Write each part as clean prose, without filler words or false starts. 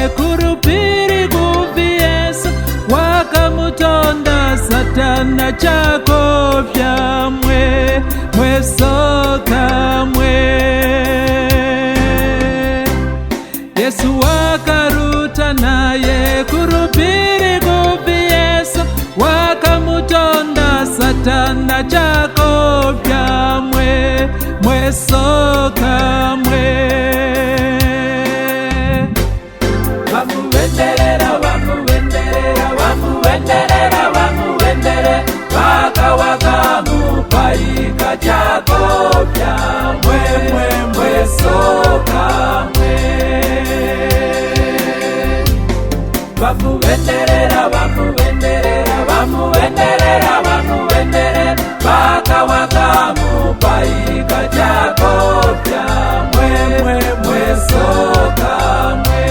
kurupiri kuviyesu wakamutonda Satana chako vyamwe mwesoka mwe. Yesu wakaruta naye kurupiri kuviyesu wakamutonda Satana chako vyamwe mwesoka mwe. Vamuvenderera, vamuvenderera, vamuvenderera, vamuvenderera, vaka wakamupaika chako vyamwe mwesoka mwe. Vamuvenderera, vamuvenderera, vamuvenderera, vamuvenderera, vaka wakamupaika chako vyamwe mwesoka mwe.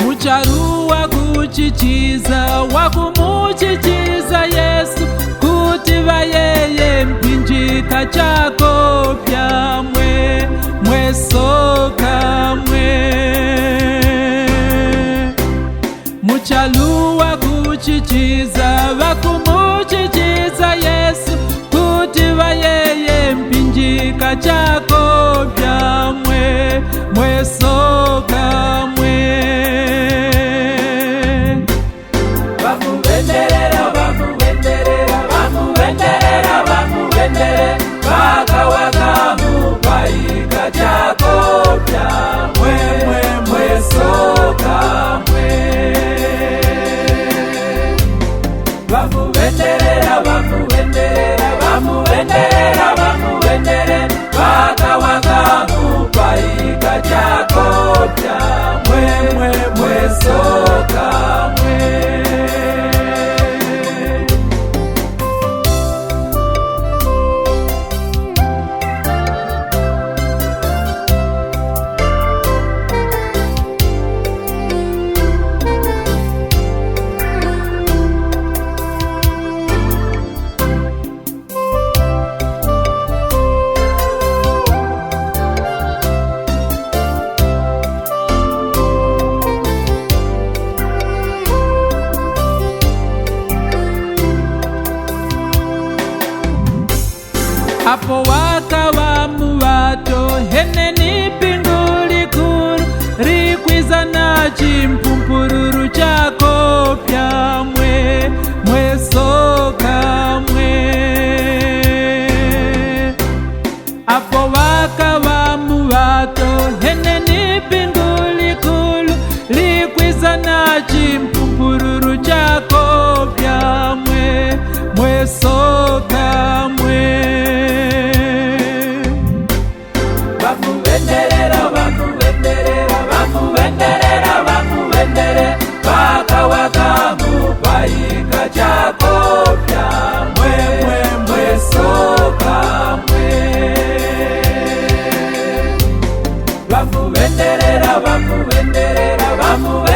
Mucharuwa kuchichiza wakumuchichiza Yesu kuti vayeye mpinjika chako vyamwe mwesoka mwe. Mucharuwa kuchichiza wakumuchichiza Yesu kuti vayeye mpinjika chako vyamwe mwesoka mwe. Vamuvenderera, vamuvenderera, vamuvenderera, vamuvenderera, vaka wakamupaika chako vyamwe mwesoka mwe. Vamuvenderera, vamuvenderera, vamuvenderera, vamuvenderera, vaka wakamupaika chako vyamwe mwesoka mwe. Apo wakawa muwato heneni pinguli kuru rikwiza na chimpumpururu chako vyamwe mwesoka mwe. Apo wakawa muwato heneni pinguli kuru rikwiza na chimpumpururu chako vyamwe mwesoka mwe. Vamuvenderera, vamuvenderera, vamuvenderera, vamuvenderera, vaka wakamupaika chako vyamwe mwesoka mwe. Vamuvenderera, vamuvenderera, vamuvenderera,